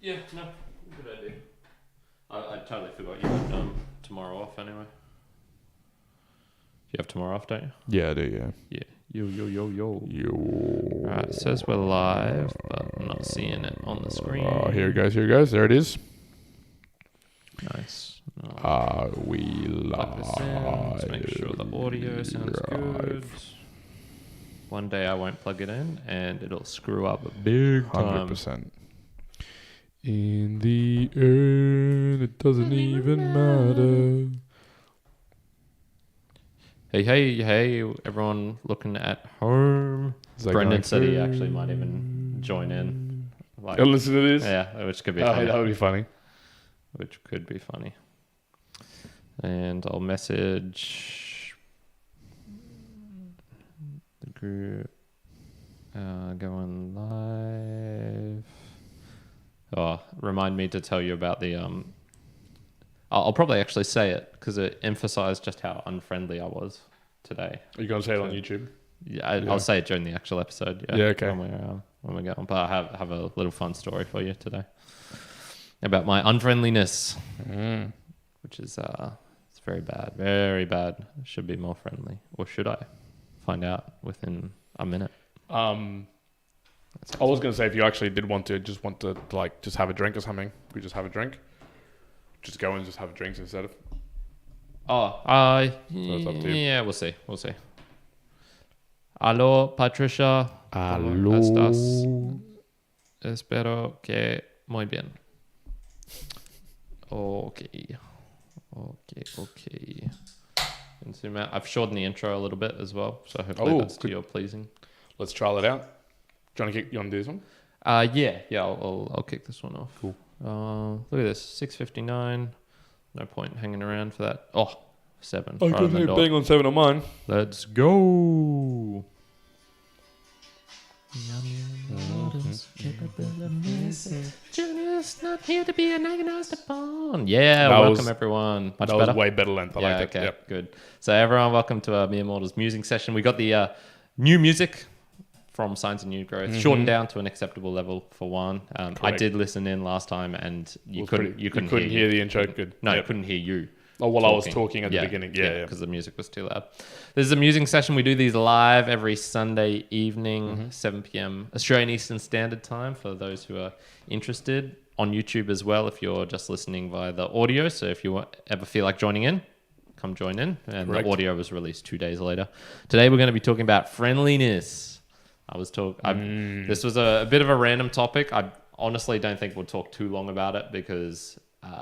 Yeah, no, good idea. I totally forgot you had tomorrow off anyway. You have tomorrow off, don't you? Yeah, I do, yeah. Yeah. Yo. Yo. Right, it says we're live, but I'm not seeing it on the screen. Oh, here it goes. There it is. Nice. Are we Plug this in. Let's live? make sure the audio sounds good. One day I won't plug it in and it'll screw up big time. 100%. In the end, it doesn't even matter. Hey, everyone looking at home. Brendan said he actually might even join in. Like, listen to this? Yeah, which could be funny. That would be funny. Which could be funny. And I'll message the group. Going live. Oh, remind me to tell you about the I'll probably actually say it because it emphasized just how unfriendly I was today. Are you going to say it on YouTube? Yeah, I'll say it during the actual episode. Yeah, okay. When we go on. But I have a little fun story for you today about my unfriendliness, which is it's very bad, very bad. I should be more friendly, or should I? Find out within a minute. I was going to say if you actually did want to just have a drink or something, we just have a drink. Just go and just have a drink instead of. So it's up to you. Yeah, we'll see. Aló, Patricia. Aló. ¿Cómo estás? Espero que muy bien. Okay. I've shortened the intro a little bit as well, so hopefully that's to your pleasing. Let's trial it out. Do you want to do this one? Yeah. I'll kick this one off. Cool. Look at this, 6:59. No point hanging around for that. 7. I could bang on 7 on mine. Let's go. Just not here to be agonized upon. Yeah, welcome everyone. Much better. That was way better length. I liked it. Okay, yep. Good. So everyone, welcome to Mere Mortals Musing session. We got the new music from Signs of New Growth, shortened down to an acceptable level for one. I did listen in last time, and you couldn't hear the intro. Good. No, you couldn't hear you. Oh, well, I was talking at the beginning. Yeah, because the music was too loud. This is a musing session. We do these live every Sunday evening, 7 p.m. Australian Eastern Standard Time for those who are interested. On YouTube as well if you're just listening via the audio. So if you ever feel like joining in, come join in. And the audio was released 2 days later. Today we're going to be talking about friendliness. This was a bit of a random topic. I honestly don't think we'll talk too long about it because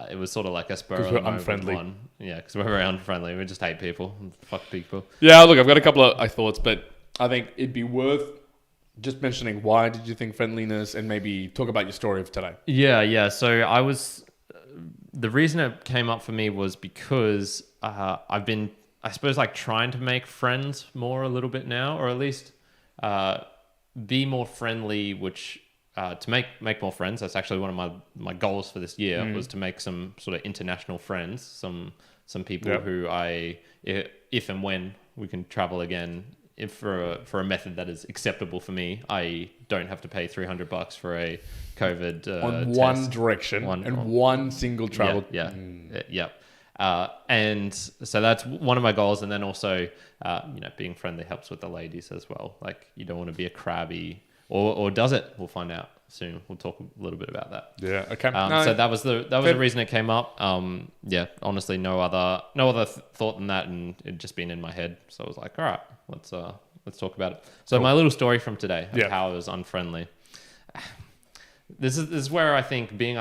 it was sort of like a spur of the moment unfriendly. one. Yeah, because we're very unfriendly. We just hate people. Fuck people. Yeah, look, I've got a couple of thoughts, but I think it'd be worth just mentioning why did you think friendliness and maybe talk about your story of today. Yeah. So the reason it came up for me was because I've been, I suppose, like trying to make friends more a little bit now, or at least be more friendly, which to make more friends. That's actually one of my goals for this year was to make some sort of international friends, some people who if and when we can travel again, if for a method that is acceptable for me, I don't have to pay $300 for a COVID on test. one direction one single travel. Yeah. And so that's one of my goals. And then also, being friendly helps with the ladies as well. Like you don't want to be a crabby, or does it? We'll find out soon. We'll talk a little bit about that. Yeah. Okay. So that was the reason it came up. Honestly, no other thought than that, and it just been in my head. So I was like, all right, let's talk about it. So my little story from today of how I was unfriendly. This is where I think being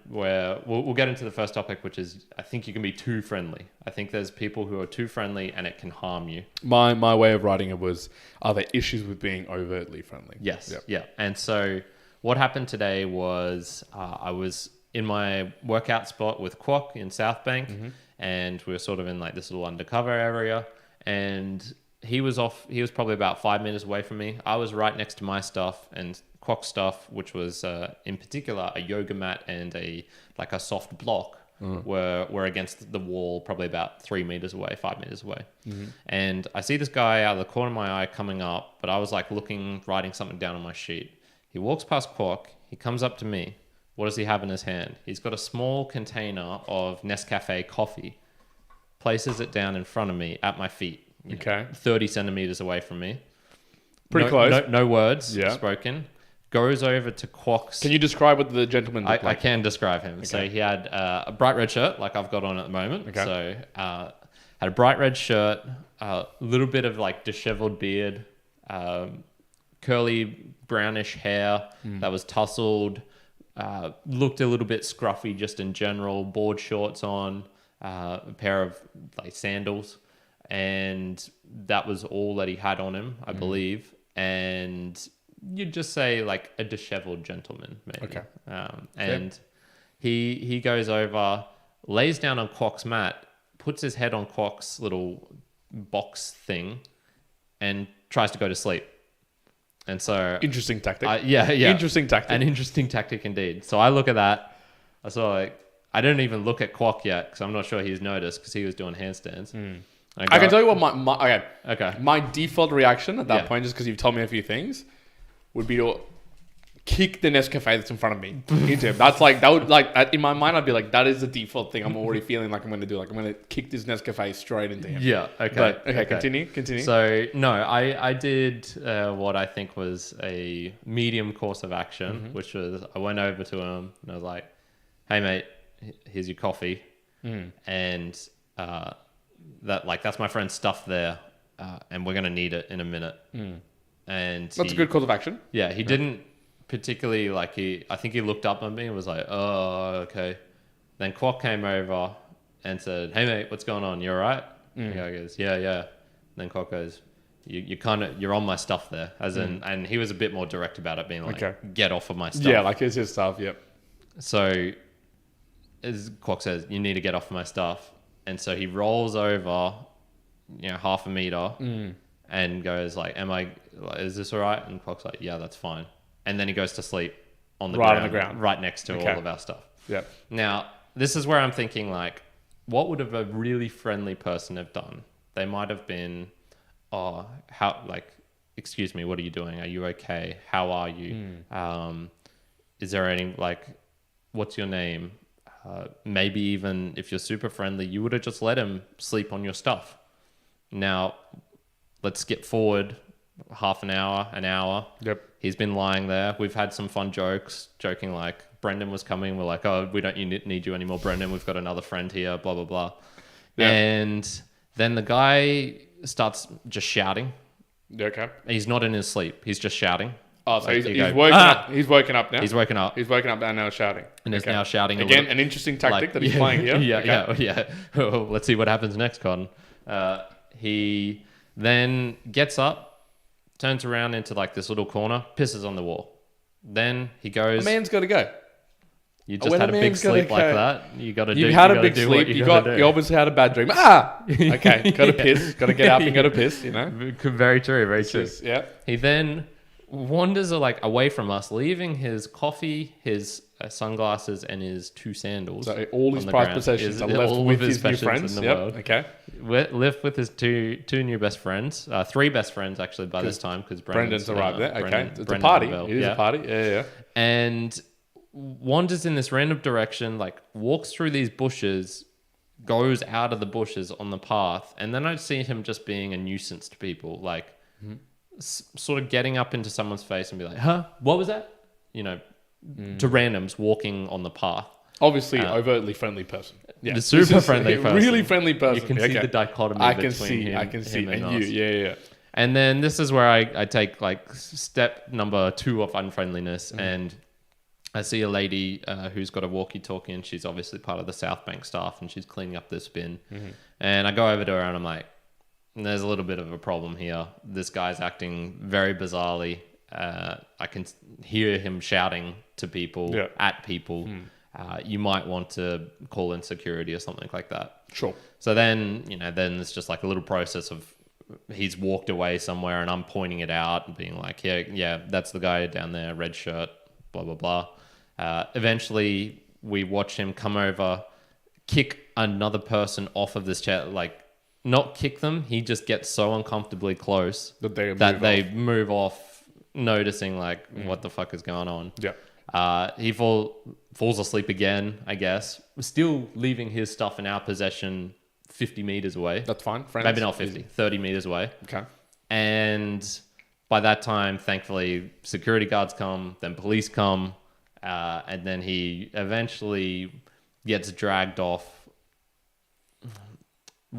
where we'll get into the first topic, which is I think you can be too friendly. I think there's people who are too friendly and it can harm you. My way of writing it was, are there issues with being overtly friendly? Yes. Yep. Yeah. And so what happened today was I was in my workout spot with Kwok in South Bank, and we were sort of in like this little undercover area, and he was probably about 5 meters away from me. I was right next to my stuff, and Kwok stuff, which was in particular a yoga mat and a soft block, were against the wall, probably about 5 meters away. And I see this guy out of the corner of my eye coming up, but I was like writing something down on my sheet. He walks past Kwok, he comes up to me, what does he have in his hand? He's got a small container of Nescafe coffee, places it down in front of me at my feet. Okay. 30 centimeters away from me. Pretty close. No words spoken. Goes over to Quox. Can you describe what the gentleman looked like? I can describe him. Okay. So he had a bright red shirt, like I've got on at the moment. Okay. So had a bright red shirt, a little bit of like disheveled beard, curly brownish hair that was tousled, looked a little bit scruffy just in general, board shorts on, a pair of like sandals, and that was all that he had on him, I believe. And you'd just say like a disheveled gentleman, maybe. Okay. And he goes over, lays down on Quock's mat, puts his head on Quock's little box thing, and tries to go to sleep. And so interesting tactic. Yeah. Interesting tactic. An interesting tactic indeed. So I look at that. I saw like I didn't even look at Quock yet because I'm not sure he's noticed because he was doing handstands. I can tell you what my okay. My default reaction at that point, just because you've told me a few things, would be to kick the Nescafe that's in front of me into him. That's like that would like in my mind I'd be like that is the default thing I'm already feeling like I'm going to do. Like I'm going to kick this Nescafe straight into him. Yeah. Okay. But, okay. Continue. So no, I did what I think was a medium course of action, which was I went over to him and I was like, "Hey mate, here's your coffee," and that's my friend's stuff there, and we're gonna need it in a minute. And that's a good course of action. Yeah, he didn't particularly like I think he looked up at me and was like, "Oh, okay." Then Quack came over and said, "Hey mate, what's going on? You all right?" And the guy goes, "Yeah." And then Quack goes, "You're on my stuff there," as in, and he was a bit more direct about it, being like, "Get off of my stuff." Yeah, like it's his stuff. Yep. So, as Quack says, "You need to get off of my stuff," and so he rolls over, half a meter, and goes like, "Is this all right?" And Quack's like, "Yeah, that's fine." And then he goes to sleep on the ground, right next to all of our stuff. Yeah. Now, this is where I'm thinking like, what would a really friendly person have done? They might have been, excuse me, what are you doing? Are you okay? How are you? Is there any what's your name? Maybe even if you're super friendly, you would have just let him sleep on your stuff. Now, let's skip forward half an hour. Yep. He's been lying there. We've had some fun joking like Brendan was coming. We're like, "Oh, we don't need you anymore, Brendan. We've got another friend here, blah, blah, blah." Yep. And then the guy starts just shouting. Okay. He's not in his sleep. He's just shouting. Oh, so he's woken up. He's woken up now. He's woken up. He's woken up and now shouting. And is now shouting. Again, an interesting tactic that he's playing here. Yeah. Oh, let's see what happens next, Cotton. He then gets up, turns around into like this little corner, pisses on the wall. Then he goes. A man's got to go. You just had a big sleep like that. You got to do. You had a big sleep. You obviously had a bad dream. Okay. Got to piss. Got to get up and go to piss. Very true. Very true. Yeah. He then wanders away from us, leaving his coffee, his sunglasses, and his 2 sandals. So all his prized possessions are left with his new friends. In the world. Okay. Left with his two new best friends, 3 best friends actually by this time because Brendan's arrived there. Okay. It's a party. It is a party. Yeah. And wanders in this random direction, walks through these bushes, goes out of the bushes on the path, and then I see him just being a nuisance to people, sort of getting up into someone's face and be like, "Huh? What was that?" To randoms walking on the path. Obviously, overtly friendly person. Yeah, the super friendly person. Really friendly person. You can see the dichotomy between him. I can see. And you. Yeah. And then this is where I take step number 2 of unfriendliness, and I see a lady who's got a walkie-talkie, and she's obviously part of the South Bank staff, and she's cleaning up this bin. And I go over to her and I'm like, "There's a little bit of a problem here. This guy's acting very bizarrely. I can hear him shouting to people, at people. You might want to call in security or something like that." Sure. So then, then it's just like a little process of he's walked away somewhere and I'm pointing it out and being like, yeah, that's the guy down there, red shirt, blah, blah, blah. Eventually, we watch him come over, kick another person off of this chair, not kick them. He just gets so uncomfortably close that they move off, noticing what the fuck is going on. Yeah. He falls asleep again, I guess. Still leaving his stuff in our possession 50 meters away. That's fine. Friends. Maybe not 50, 30 meters away. Okay. And by that time, thankfully, security guards come, then police come, and then he eventually gets dragged off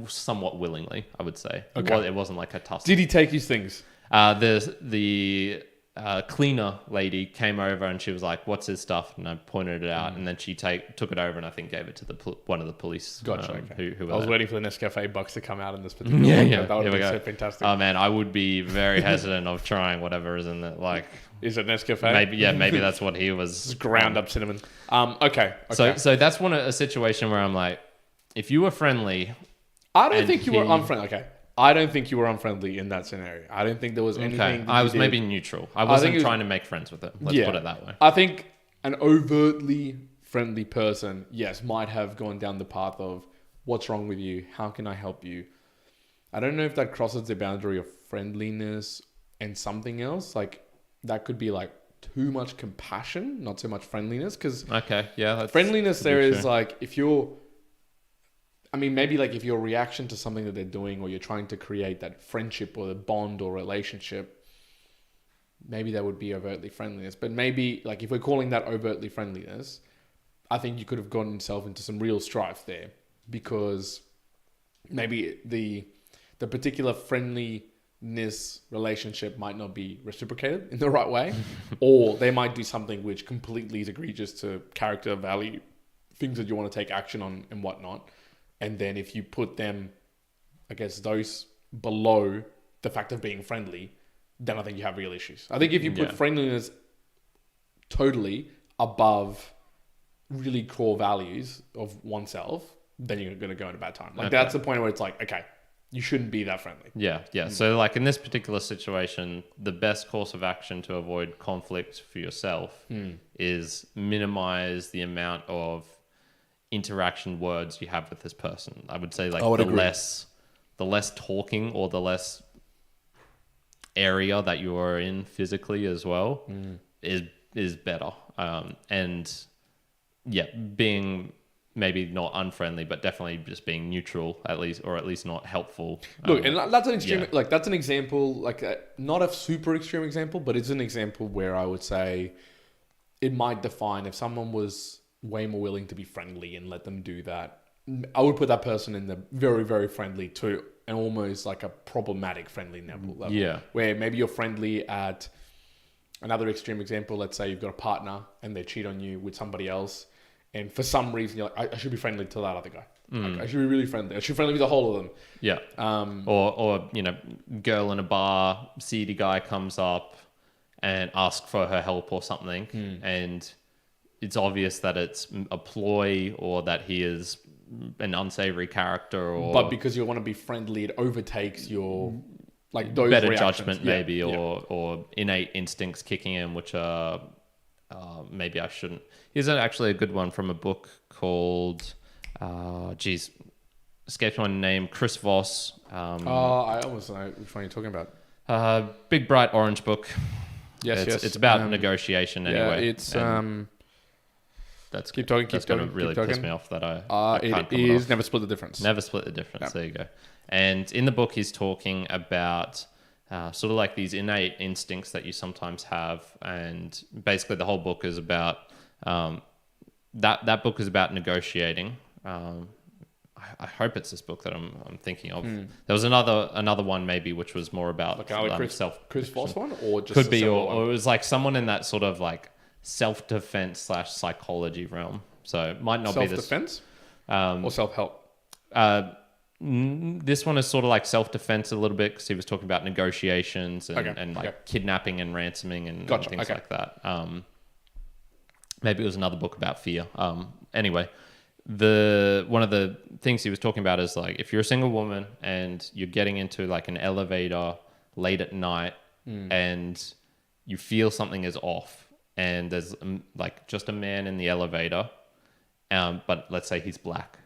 somewhat willingly, I would say. Okay. Well, it wasn't like a tussle. Did he take his things? The cleaner lady came over and she was like, "What's his stuff?" And I pointed it out, and then she took it over and I think gave it to one of the police. Gotcha. Okay. Who I was there. waiting for the Nescafe bucks to come out in this particular Yeah, one. yeah. That would Here we be go. so fantastic. Oh man, I would be very hesitant of trying whatever is in it. Like, Is it Nescafe? maybe that's what he was. Just ground up cinnamon. Okay. So that's a situation where I'm like, if you were friendly, I don't think you were unfriendly. Okay. I don't think you were unfriendly in that scenario. I don't think there was anything. okay, I was maybe neutral. I wasn't trying to make friends with it. Let's put it that way. I think an overtly friendly person, yes, might have gone down the path of what's wrong with you? How can I help you? I don't know if that crosses the boundary of friendliness and something else. Like that could be like too much compassion, not so much friendliness. Because friendliness there is like if you're. I mean, maybe like if your reaction to something that they're doing or you're trying to create that friendship or the bond or relationship, maybe that would be overtly friendliness. But maybe like if we're calling that overtly friendliness, I think you could have gotten yourself into some real strife there because maybe the particular friendliness relationship might not be reciprocated in the right way, or they might do something which completely is egregious to character, value, things that you want to take action on and whatnot. And then if you put them, I guess, those below the fact of being friendly, then I think you have real issues. I think if you put friendliness totally above really core values of oneself, then you're going to go in a bad time. Like that's the point where it's like, okay, you shouldn't be that friendly. Yeah. So like in this particular situation, the best course of action to avoid conflict for yourself is minimize the amount of interaction words you have with this person. I would say like the less talking or the less area that you are in physically as well is better. And being maybe not unfriendly, but definitely just being neutral at least not helpful. Look, and that's an extreme, like that's an example, like not a super extreme example, but it's an example where I would say it might define if someone was way more willing to be friendly and let them do that. I would put that person in the very, very friendly to an almost like a problematic friendly level. Yeah. Where maybe you're friendly at another extreme example. Let's say you've got a partner and they cheat on you with somebody else. And for some reason, you're like, I should be friendly to that other guy. Like, I should be really friendly. I should be friendly with the whole of them. Yeah. Or girl in a bar, seedy guy comes up and asks for her help or something. And it's obvious that it's a ploy or that he is an unsavory character, but because you want to be friendly, it overtakes your like those better reactions. Judgment maybe, or innate instincts kicking in, which are maybe I shouldn't. Here's actually a good one from a book called escapes my name, Chris Voss. I almost know which one you're talking about. Big bright orange book. Yes. It's about negotiation anyway. Yeah, it's That's keep talking. That's going to really piss me off that I can't it is never split the difference. Never split the difference. There you go. And in the book, he's talking about sort of like these innate instincts that you sometimes have, and basically the whole book is about that book is about negotiating. I hope it's this book that I'm thinking of. There was another one maybe which was more about like Chris Voss one, or just could be, or it was like someone in that sort of like self-defense / psychology realm. So it might not be this self-defense or self-help. This one is sort of like self-defense a little bit because he was talking about negotiations and like kidnapping and ransoming and things like that. Maybe it was another book about fear. Anyway, one of the things he was talking about is like if you're a single woman and you're getting into like an elevator late at night and you feel something is off and there's like just a man in the elevator, but let's say he's black.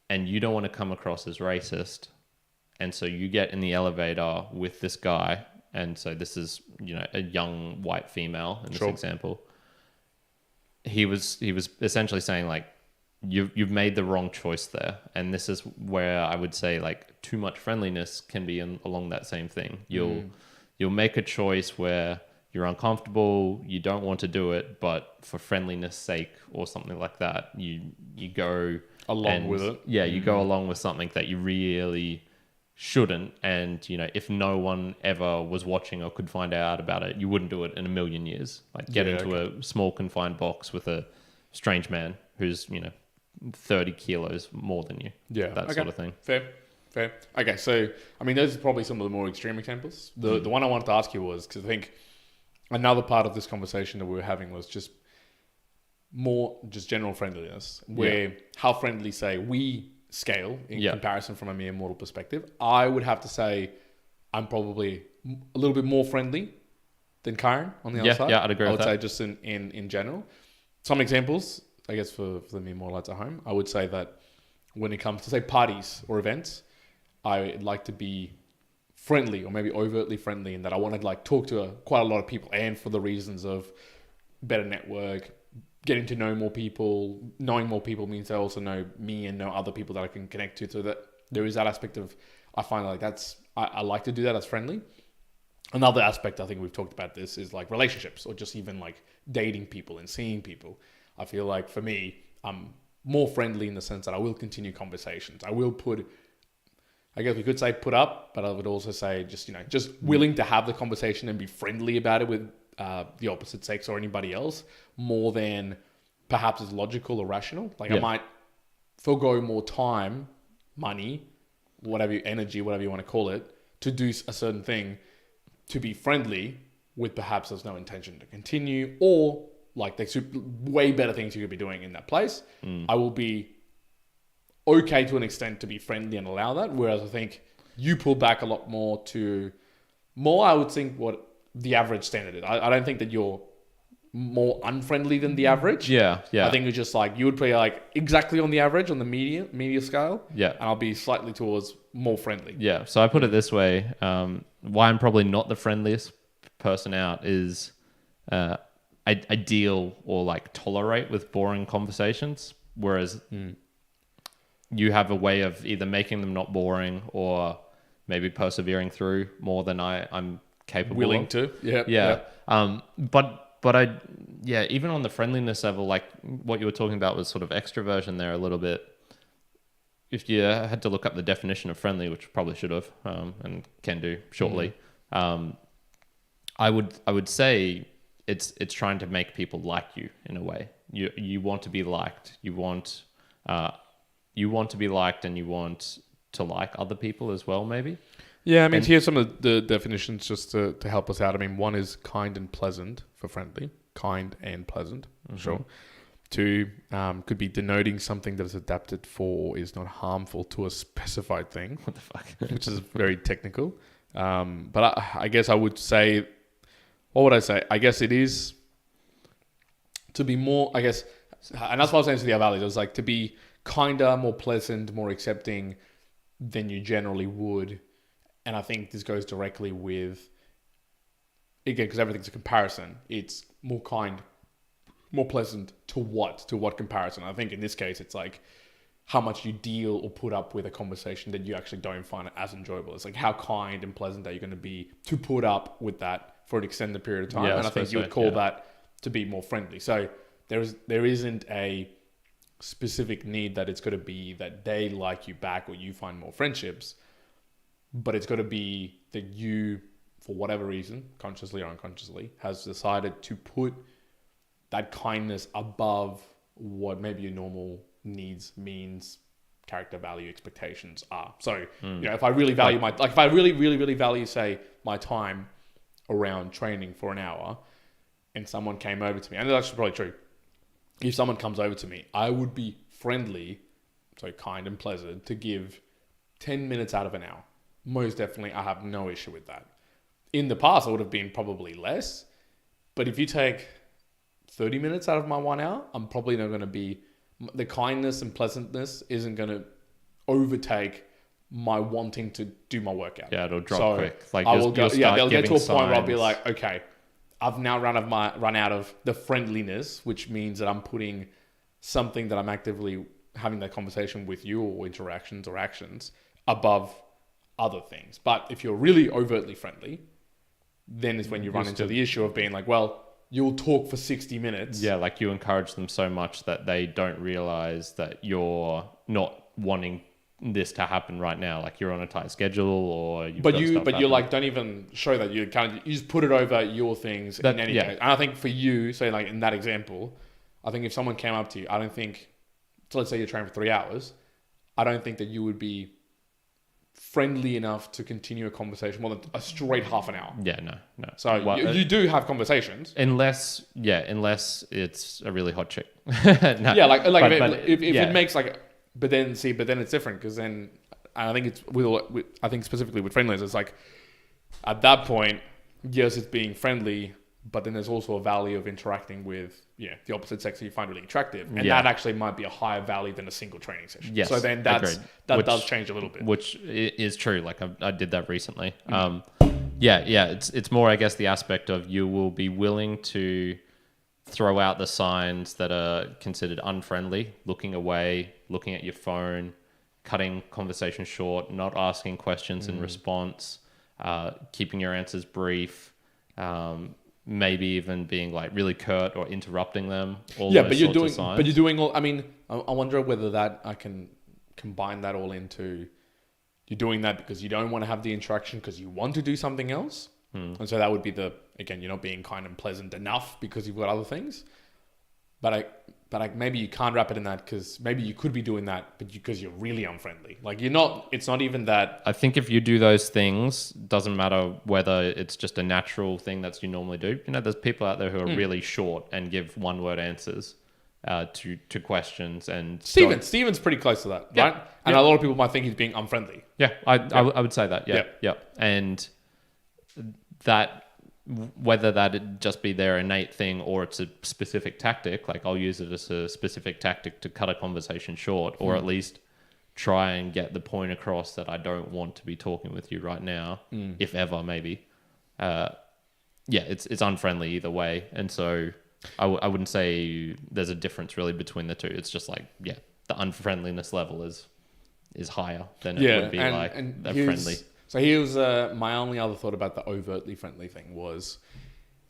And you don't want to come across as racist. And so you get in the elevator with this guy and so this is, a young white female in this Sure. example. He was essentially saying like, you've made the wrong choice there, and this is where I would say like too much friendliness can be along that same thing. You'll make a choice where you're uncomfortable, you don't want to do it, but for friendliness sake or something like that, you go Along with it. Yeah, you go along with something that you really shouldn't. And, if no one ever was watching or could find out about it, you wouldn't do it in a million years. Like get into a small confined box with a strange man who's, 30 kilos more than you. Yeah. That sort of thing. Fair. Okay, so, I mean, those are probably some of the more extreme examples. The one I wanted to ask you was, because I think another part of this conversation that we were having was just more just general friendliness, where how friendly, say, we scale in comparison from a mere mortal perspective. I would have to say I'm probably a little bit more friendly than Karen on the other side. Yeah, I'd agree with that. I would say just in general. Some examples, I guess, for the mere mortals at home, I would say that when it comes to, say, parties or events, I like to be friendly or maybe overtly friendly in that I want to like talk to quite a lot of people, and for the reasons of better network, getting to know more people. Knowing more people means they also know me and know other people that I can connect to, so that there is that aspect of, I find like I like to do that as friendly. Another aspect, I think we've talked about this, is like relationships or just even like dating people and seeing people. I feel like for me, I'm more friendly in the sense that I will continue conversations. I will I guess we could say put up, but I would also say just willing to have the conversation and be friendly about it with the opposite sex or anybody else, more than perhaps is logical or rational. Like I might forego more time, money, energy, whatever you want to call it, to do a certain thing, to be friendly with perhaps there's no intention to continue, or like there's way better things you could be doing in that place. I will be okay to an extent to be friendly and allow that. Whereas I think you pull back a lot more to I would think what the average standard is. I don't think that you're more unfriendly than the average. Yeah. I think it's just like you would be like exactly on the average on the media scale. Yeah. And I'll be slightly towards more friendly. Yeah. So I put it this way. Why I'm probably not the friendliest person out is I deal or like tolerate with boring conversations, whereas you have a way of either making them not boring or maybe persevering through more than I'm capable willing of. to. Yeah. But even on the friendliness level, like what you were talking about was sort of extroversion there a little bit. If you had to look up the definition of friendly, which probably should have and can do shortly, I would say it's trying to make people like you in a way. You want to be liked. You want to be liked, and you want to like other people as well, maybe. Yeah, I mean, here's some of the definitions just to help us out. I mean, one is kind and pleasant for friendly. Kind and pleasant, sure. Two, could be denoting something that is adapted for or is not harmful to a specified thing. What the fuck? Which is very technical. But I guess I would say, what would I say? I guess it is to be more, I guess, and that's what I was saying to the other values. It was like to be kinder, more pleasant, more accepting than you generally would. And I think this goes directly with, again, because everything's a comparison. It's more kind, more pleasant to what? To what comparison? I think in this case, it's like how much you deal or put up with a conversation that you actually don't find as enjoyable. It's like how kind and pleasant are you going to be to put up with that for an extended period of time. Yeah, and I think you would call that to be more friendly. So there isn't a specific need that it's got to be that they like you back or you find more friendships. But it's got to be that you, for whatever reason, consciously or unconsciously, has decided to put that kindness above what maybe your normal needs, means, character, value, expectations are. So, if I really value if I really, really, really value, say, my time around training for an hour, and someone came over to me, and that's actually probably true. If someone comes over to me, I would be friendly, so kind and pleasant, to give 10 minutes out of an hour. Most definitely, I have no issue with that. In the past, it would have been probably less. But if you take 30 minutes out of my 1 hour, I'm probably not going to be... The kindness and pleasantness isn't going to overtake my wanting to do my workout. Yeah, it'll drop quick. Like I will go. Yeah, they'll get to a point where I'll be signs. like, okay, I've now run out of the friendliness, which means that I'm putting something that I'm actively having that conversation with you or interactions or actions above other things. But if you're really overtly friendly, then is when you run into the issue of being like, well, you'll talk for 60 minutes. Yeah, like you encourage them so much that they don't realize that you're not wanting this to happen right now. Like you're on a tight schedule, or but you like don't even show that. You just put it over your things in any case. And I think for you, say like in that example, I think if someone came up to you, I don't think, so let's say you're training for 3 hours, I don't think that you would be friendly enough to continue a conversation more than a straight half an hour. Yeah, no. So you do have conversations, unless it's a really hot chick. No. Yeah, if it makes like, but then it's different, because then I think I think specifically with friendliness, it's like at that point, yes, it's being friendly, but then there's also a value of interacting with the opposite sex that you find really attractive, and that actually might be a higher value than a single training session. Yes, so then that does change a little bit, which is true. Like I did that recently. It's more, I guess, the aspect of you will be willing to throw out the signs that are considered unfriendly, looking away, looking at your phone, cutting conversation short, not asking questions in response, keeping your answers brief. Maybe even being like really curt or interrupting them. But you're doing all. I mean, I wonder whether that I can combine that all into you're doing that because you don't want to have the interaction because you want to do something else, and so that would be you're not being kind and pleasant enough because you've got other things. But maybe you can't wrap it in that, because maybe you could be doing that, but because you're really unfriendly. Like you're not. It's not even that. I think if you do those things, doesn't matter whether it's just a natural thing that you normally do. You know, there's people out there who are really short and give one-word answers to questions. And Steven's pretty close to that, right? And a lot of people might think he's being unfriendly. Yeah, I would say that. Yeah. And that. Whether that just be their innate thing or it's a specific tactic, like I'll use it as a specific tactic to cut a conversation short, or at least try and get the point across that I don't want to be talking with you right now, if ever, maybe. It's unfriendly either way. And so I wouldn't say there's a difference really between the two. It's just like, the unfriendliness level is higher than it would be friendly. So here's my only other thought about the overtly friendly thing was,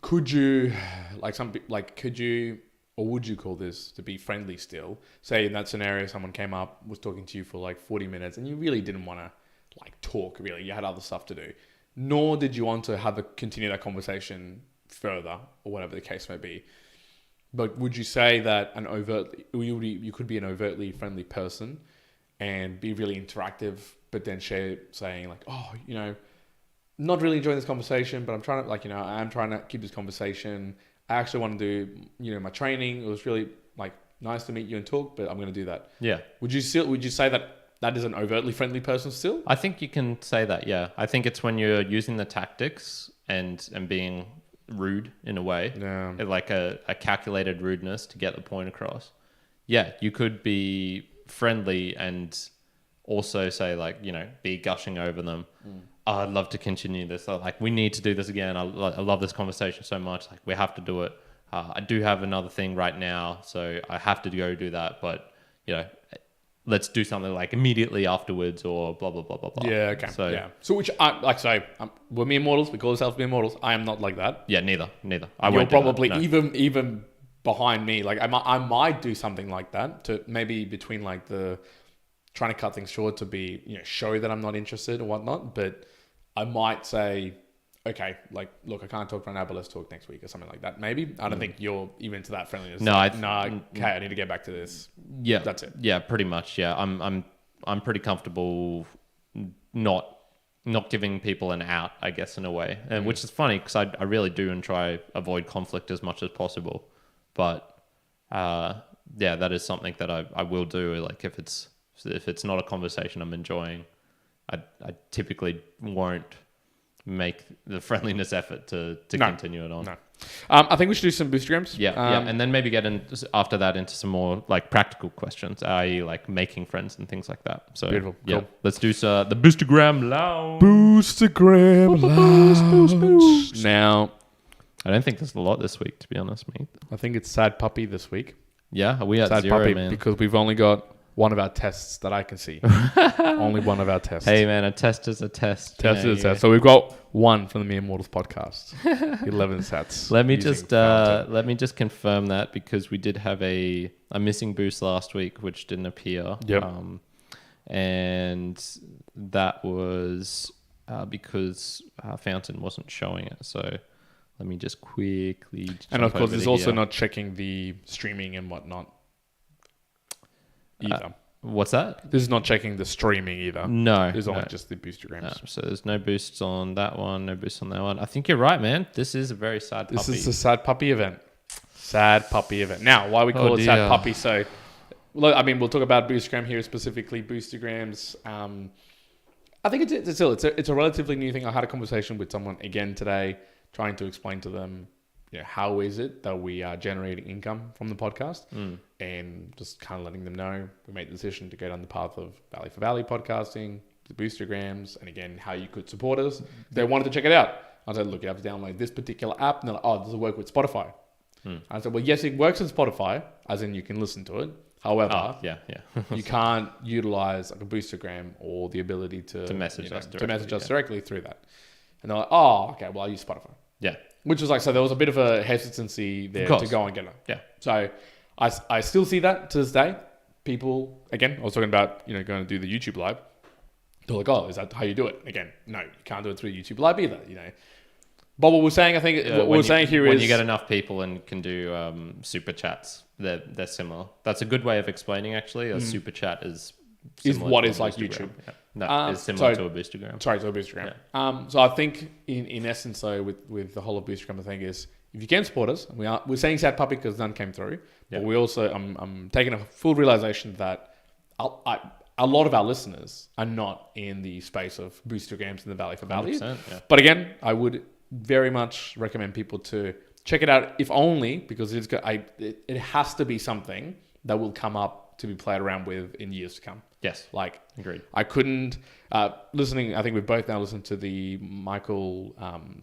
could you, or would you call this to be friendly still? Say in that scenario, someone came up, was talking to you for like 40 minutes, and you really didn't want to like talk, really. You had other stuff to do. Nor did you want to continue that conversation further, or whatever the case may be. But would you say that you could be an overtly friendly person and be really interactive, but then saying like, oh, not really enjoying this conversation, but I'm trying to I'm trying to keep this conversation. I actually want to do, my training. It was really like nice to meet you and talk, but I'm going to do that. Yeah. Would you say that is an overtly friendly person still? I think you can say that. Yeah. I think it's when you're using the tactics and being rude in a way, like a calculated rudeness to get the point across. Yeah. You could be friendly and also say like, be gushing over them. Oh, I'd love to continue this. Like, we need to do this again. I love this conversation so much. Like, we have to do it. I do have another thing right now, so I have to go do that. But, let's do something like immediately afterwards or blah, blah, blah, blah, blah. Yeah, okay. So which, we're mere mortals. We call ourselves mere mortals. I am not like that. Yeah, neither. You're probably even behind me. Like, I might do something like that to maybe between like the trying to cut things short to be, show that I'm not interested or whatnot. But I might say, okay, like, look, I can't talk right now, but let's talk next week or something like that. Maybe. I don't think you're even to that friendliness. No, okay, I need to get back to this. Yeah. That's it. Yeah, pretty much. Yeah. I'm pretty comfortable not giving people an out, I guess, in a way. And which is funny because I really do and try avoid conflict as much as possible. But that is something that I will do. Like if it's not a conversation I'm enjoying, I typically won't make the friendliness effort to continue it on. No. I think we should do some Boostagrams. Yeah, and then maybe get in after that into some more like practical questions, i.e., like making friends and things like that. So Beautiful. Yeah, Cool. let's do the Boostagram Lounge. Boostagram Lounge. Now, I don't think there's a lot this week, to be honest, mate. I think it's Sad Puppy this week. Yeah, we at Sad 0, Puppy, man. because we've only got one of our tests that I can see. Only one of our tests. Hey, man, a test is a test. Test is a test. So we've got one from the Mere Mortals podcast. 11 sets. Let me just confirm that, because we did have a missing boost last week, which didn't appear. Yep. And that was because Fountain wasn't showing it. So let me just quickly. And of course, it's also not checking the streaming and whatnot either. What's that? This is not checking the streaming either. No. There's only just the Boostagrams. So there's no boosts on that one, no boosts on that one. I think you're right, man. This is a very sad puppy. This is a Sad Puppy event. Sad Puppy event. Now, why we call it Sad Puppy? So, look, I mean, we'll talk about Boostagram here specifically. Boostagrams. I think it's a relatively new thing. I had a conversation with someone again today, trying to explain to them, how is it that we are generating income from the podcast, and just kind of letting them know we made the decision to go down the path of Valley for Valley podcasting, the Boostagrams, and again, how you could support us. They wanted to check it out. I said, look, you have to download this particular app. And they're like, does it work with Spotify? I said, well, yes, it works with Spotify, as in you can listen to it. However, you can't utilize like a Boostagram or the ability to message us directly through that. And they're like, okay, well, I use Spotify. Yeah. Which was like, so there was a bit of a hesitancy there to go and get it. Yeah. So I still see that to this day. People, again, I was talking about, going to do the YouTube live. They're like, is that how you do it? Again, no, you can't do it through YouTube live either, But what we're saying, I think, what we're saying here is... When you get enough people and can do super chats, they're similar. That's a good way of explaining, actually. A super chat is what is like YouTube. Yeah. No, it's similar to a Boostagram. Sorry, to a Boostagram. Yeah. So I think, in essence, though, with the whole of Boostagram, the thing is, if you can support us, we're saying Sad Puppy because none came through, but we also, I'm taking a full realization that a lot of our listeners are not in the space of Boostagrams in the Valley for Valley. Yeah. But again, I would very much recommend people to check it out, if only because it has to be something that will come up to be played around with in years to come. Yes. Agreed. I couldn't listening. I think we've both now listened to the Michael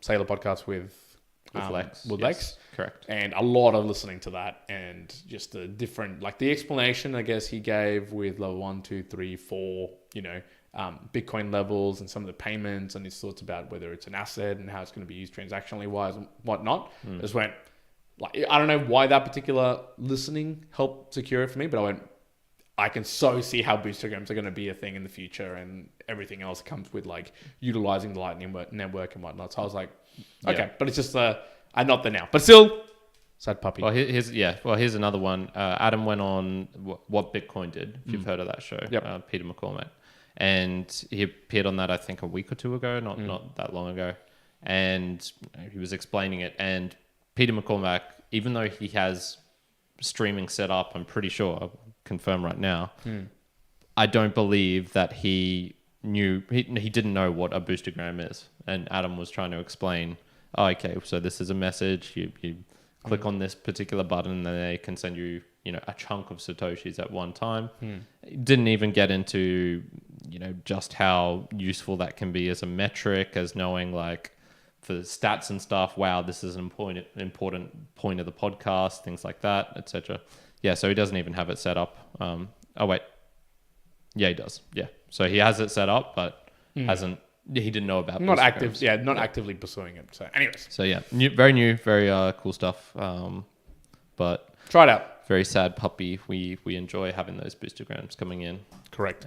Saylor podcast with Lex. With Lex, correct. And a lot of listening to that, and just the different, the explanation I guess he gave with level 1, 2, 3, 4, Bitcoin levels and some of the payments and his thoughts about whether it's an asset and how it's going to be used transactionally wise and whatnot. Just went I don't know why that particular listening helped secure it for me, but I can so see how Boostagrams are going to be a thing in the future, and everything else comes with utilizing the Lightning network and whatnot. So I was like, okay, but it's just I'm not there now, but still, Sad Puppy. Well, here's another one. Adam went on What Bitcoin Did, if you've heard of that show. Yep. Peter McCormack, and he appeared on that I think a week or two ago, not that long ago, and he was explaining it. And Peter McCormack, even though he has streaming set up, I'm pretty sure, I'll confirm right now, I don't believe that he didn't know what a Boostagram is. And Adam was trying to explain, okay, so this is a message, you click on this particular button and then they can send you, a chunk of Satoshis at one time. Didn't even get into, just how useful that can be as a metric, as knowing for stats and stuff, wow, this is an important point of the podcast, things like that, etc. Yeah, so he doesn't even have it set up. Yeah, he does. Yeah, so he has it set up, but hasn't. He didn't know about. Not active. Yeah, not actively pursuing it. So, anyways. So yeah, very new, very cool stuff. But try it out. Very sad puppy. We enjoy having those Boostagrams coming in. Correct.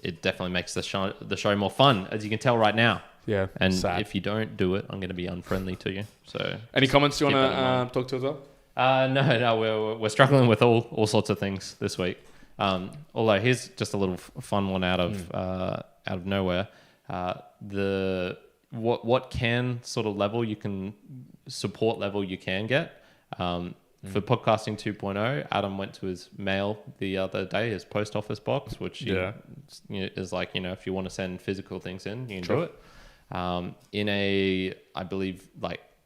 It definitely makes the show more fun, as you can tell right now. Yeah, and if you don't do it, I'm going to be unfriendly to you. So, any comments you want to talk to as well? No, we're struggling with all sorts of things this week. Although here's just a little fun one out of nowhere. What can sort of level you can support level you can get. For Podcasting 2.0, Adam went to his mail the other day, his post office box, which is if you want to send physical things in, you can do it. In I believe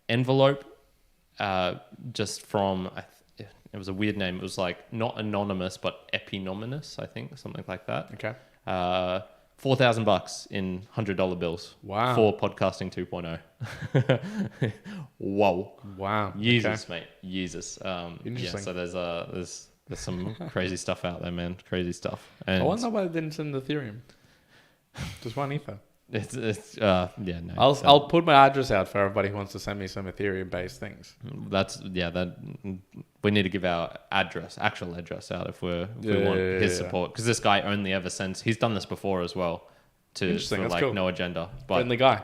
envelope, just from it was a weird name. It was like not anonymous but eponymous, I think, something like that. Okay. $4,000 in $100 bills. Wow. For podcasting 2.0. Whoa. Wow. Jesus, mate. Jesus. Interesting. Yeah, so there's some crazy stuff out there, man. Crazy stuff. And I wonder why they didn't send Ethereum. Just one Ether. No. I'll put my address out for everybody who wants to send me some Ethereum based things. That we need to give our actual address out if we want his support, because this guy only ever sends. He's done this before as well. Interesting. That's like cool. No agenda. But, friendly guy.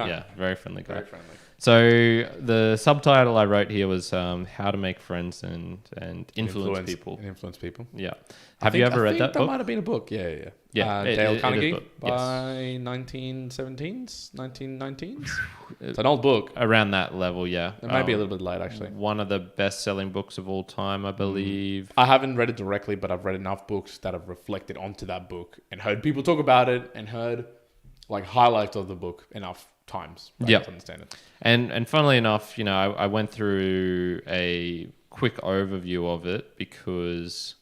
Yeah, very friendly guy. Very friendly. So the subtitle I wrote here was how to make friends and influence people. And influence people. Yeah. Have you ever read that book? That might have been a book. Yeah. Dale Carnegie book. by 1917s, 1919s. It's an old book. Around that level, yeah. It might be a little bit late, actually. One of the best-selling books of all time, I believe. I haven't read it directly, but I've read enough books that have reflected onto that book and heard people talk about it and heard like highlights of the book enough times to understand it. And funnily enough, I went through a quick overview of it because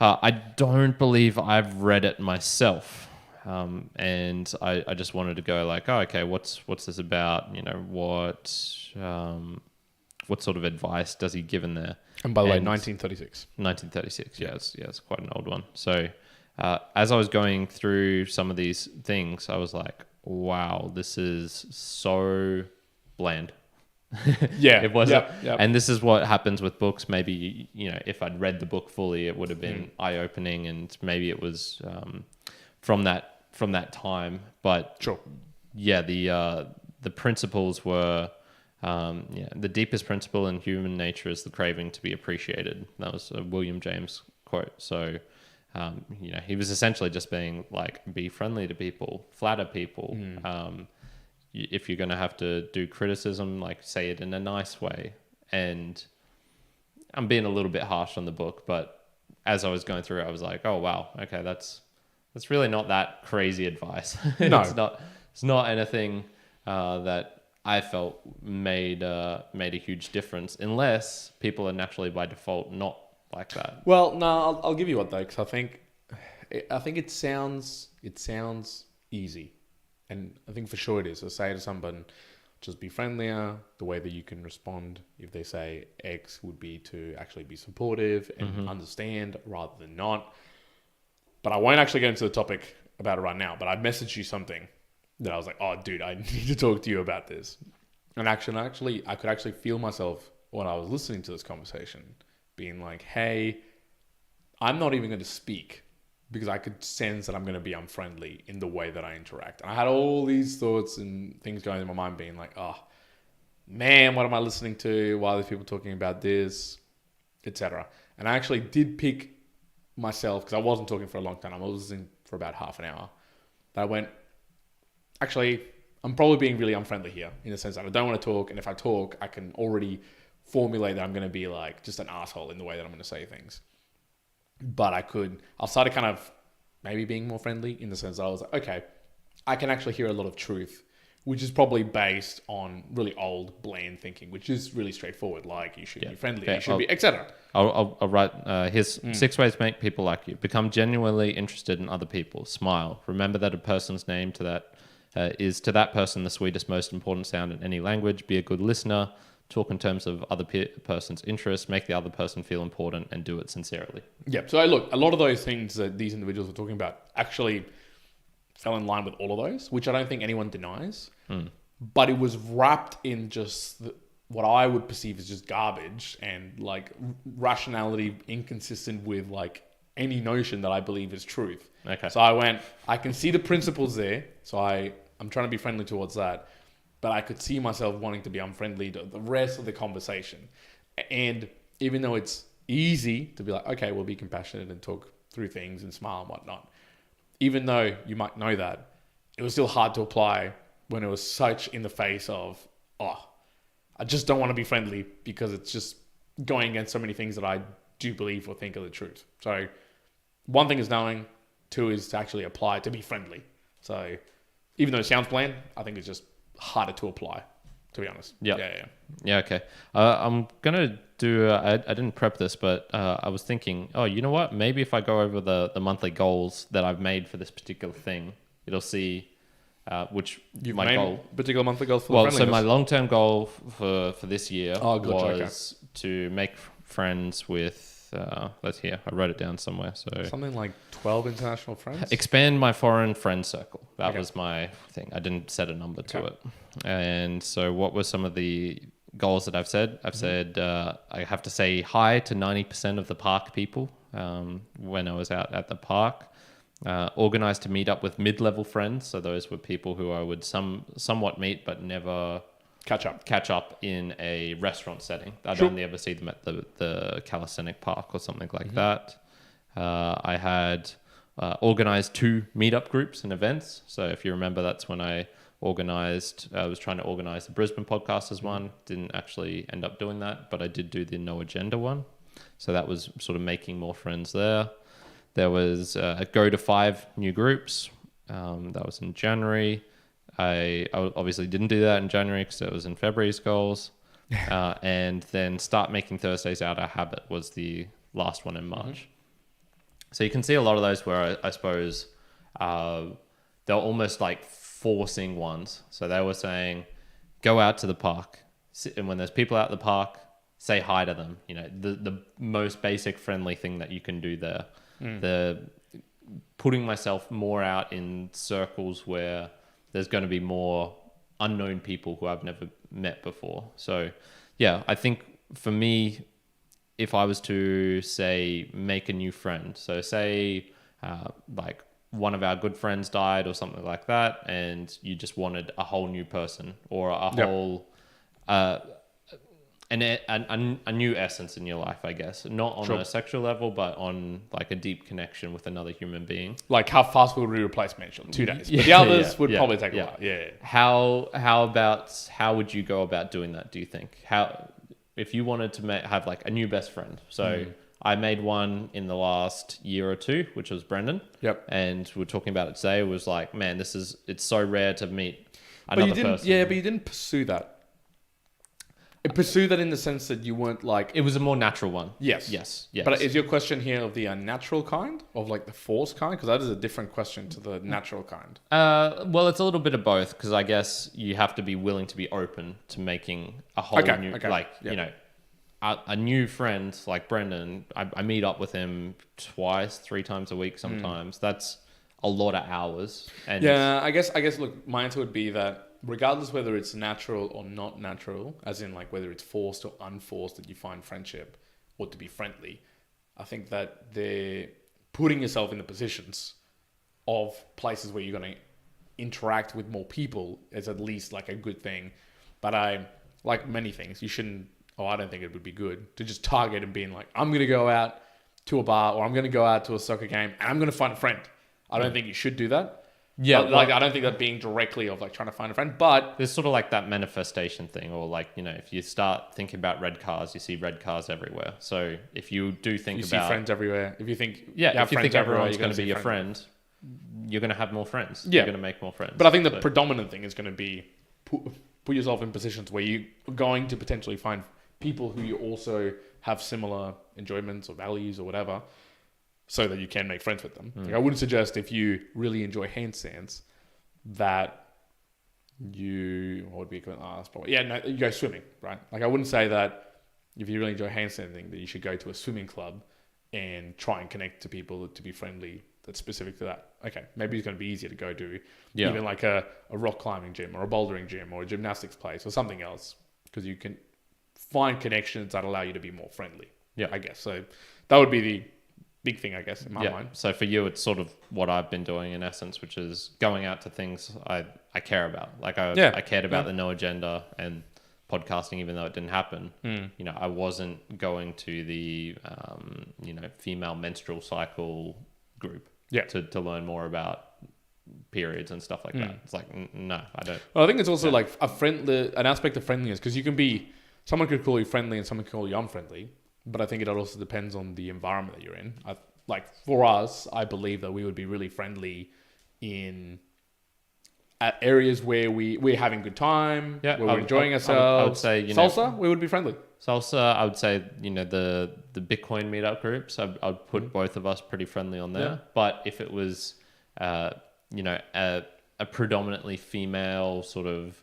I don't believe I've read it myself. And I just wanted to go like, oh, okay, what's this about? What sort of advice does he give in there? And by the way, 1936. 1936, yeah, it's quite an old one. So as I was going through some of these things, I was like, wow, this is so bland. Yeah, it wasn't. Yep. And this is what happens with books. Maybe, if I'd read the book fully, it would have been eye-opening, and maybe it was from that time. But sure. Yeah, the principles were the deepest principle in human nature is the craving to be appreciated. That was a William James quote. So he was essentially just being like, be friendly to people, flatter people. If you're going to have to do criticism, like say it in a nice way. And I'm being a little bit harsh on the book, but as I was going through it, I was like, oh wow, okay, that's really not that crazy advice. No, it's not anything that I felt made a huge difference, unless people are naturally by default not like that. Well, no, I'll give you what though, because I think it sounds easy, and I think for sure it is. So say to someone, just be friendlier. The way that you can respond if they say X would be to actually be supportive and understand rather than not. But I won't actually get into the topic about it right now. But I messaged you something that I was like, oh, dude, I need to talk to you about this. And actually, I could actually feel myself when I was listening to this conversation being like, hey, I'm not even going to speak because I could sense that I'm going to be unfriendly in the way that I interact. And I had all these thoughts and things going in my mind being like, oh, man, what am I listening to? Why are these people talking about this? Etc. And I actually did pick myself, because I wasn't talking for a long time. I was listening for about half an hour. But I went, actually, I'm probably being really unfriendly here in the sense that I don't want to talk. And if I talk, I can already formulate that I'm going to be like just an asshole in the way that I'm going to say things. But I started kind of maybe being more friendly in the sense that I was like, okay, I can actually hear a lot of truth, which is probably based on really old, bland thinking, which is really straightforward. Like, you should be friendly, you should be, etc. I'll write, here's 6 ways to make people like you. Become genuinely interested in other people. Smile. Remember that a person's name is to that person the sweetest, most important sound in any language. Be a good listener. Talk in terms of other person's interests, make the other person feel important, and do it sincerely. Yeah. So look, a lot of those things that these individuals were talking about actually fell in line with all of those, which I don't think anyone denies. But it was wrapped in just what I would perceive as just garbage and like rationality inconsistent with like any notion that I believe is truth. Okay. So I can see the principles there. So I'm trying to be friendly towards that. But I could see myself wanting to be unfriendly to the rest of the conversation. And even though it's easy to be like, okay, we'll be compassionate and talk through things and smile and whatnot, even though you might know that, it was still hard to apply when it was such in the face of, oh, I just don't want to be friendly because it's just going against so many things that I do believe or think are the truth. So one thing is knowing, 2 is to actually apply to be friendly. So even though it sounds bland, I think it's just harder to apply. to be honest. Yeah. Yeah. Yeah, okay. I'm going to do, I didn't prep this, but I was thinking, oh, you know what? Maybe if I go over the monthly goals that I've made for this particular thing, it'll see which You've my made goal. particular monthly goals for the Well, friendliness. so my long-term goal for this year gotcha, was to make friends with, let's hear, I wrote it down somewhere. So something like 12 international friends. expand my foreign friend circle. That Okay. was my thing. I didn't set a number to it. And so what were some of the goals that I've said? I've said I have to say hi to 90% of the park people when I was out at the park. Organized to meet up with mid-level friends. So those were people who I would somewhat meet but never catch up in a restaurant setting. I'd only ever see them at the calisthenic park or something like that. I had organized 2 meetup groups and events. So if you remember, that's when I was trying to organize the Brisbane Podcasters one. Didn't actually end up doing that, but I did do the No Agenda one. So that was sort of making more friends there. There was a go to 5 new groups. That was in January. I obviously didn't do that in January because it was in February's goals. And then start making Thursdays out a habit was the last one in March. So you can see a lot of those where I suppose they're almost like forcing ones. So they were saying, go out to the park. And when there's people out at the park, say hi to them. You know, the most basic friendly thing that you can do there. The putting myself more out in circles where there's going to be more unknown people who I've never met before. So yeah, I think for me, if I was to say make a new friend, so say like one of our good friends died or something like that, and you just wanted a whole new person or a whole a new essence in your life, I guess, not on a sexual level, but on like a deep connection with another human being. Like how fast would we replace Mitchell? 2 days. But the others would probably take a while. Yeah. How would you go about doing that? Do you think if you wanted to have like a new best friend? So I made one in the last year or 2, which was Brendan. Yep. And we were talking about it today. It was like, man, it's so rare to meet another person. Yeah, but you didn't pursue that. Pursue that in the sense that you weren't like... It was a more natural one. Yes. Yes. But is your question here of the unnatural kind? Of like the forced kind? Because that is a different question to the natural kind. Well, it's a little bit of both, because I guess you have to be willing to be open to making a whole new... Like, you know, a new friend like Brendan, I meet up with him 3 times a week sometimes. That's a lot of hours. And yeah, I guess, look, my answer would be that regardless whether it's natural or not natural, as in like whether it's forced or unforced that you find friendship or to be friendly, I think that they're putting yourself in the positions of places where you're going to interact with more people is at least like a good thing. But like many things, you shouldn't, I don't think it would be good to just target and being like, I'm going to go out to a bar or I'm going to go out to a soccer game and I'm going to find a friend. I don't think you should do that. Yeah, like I don't think that being directly of like trying to find a friend, but there's sort of like that manifestation thing, or like, you know, if you start thinking about red cars, you see red cars everywhere. So if you do think see friends everywhere, if you think everyone's going to be your friend, you're going to have more friends. Yeah, you're going to make more friends. But I think the predominant thing is going to be put yourself in positions where you're going to potentially find people who you also have similar enjoyments or values or whatever, so that you can make friends with them. Like I wouldn't suggest if you really enjoy handstands that you you go swimming, right? Like I wouldn't say that if you really enjoy handstanding that you should go to a swimming club and try and connect to people to be friendly that's specific to that. Okay, maybe it's going to be easier to go to even like a rock climbing gym or a bouldering gym or a gymnastics place or something else, because you can find connections that allow you to be more friendly. Yeah, I guess. So that would be the big thing, I guess, in my mind. So for you, it's sort of what I've been doing in essence, which is going out to things I care about. Like I cared about the No Agenda and podcasting, even though it didn't happen. You know, I wasn't going to the female menstrual cycle group to learn more about periods and stuff like that. It's like, no, I don't. Well, I think it's also like an aspect of friendliness, because you can be, someone could call you friendly and someone could call you unfriendly. But I think it also depends on the environment that you're in. Like for us, I believe that we would be really friendly in at areas where we're having good time, Yeah, where we're enjoying ourselves. I would say, salsa, we would be friendly. Salsa, I would say, the Bitcoin meetup groups, I'd put both of us pretty friendly on there. Yeah. But if it was, a predominantly female sort of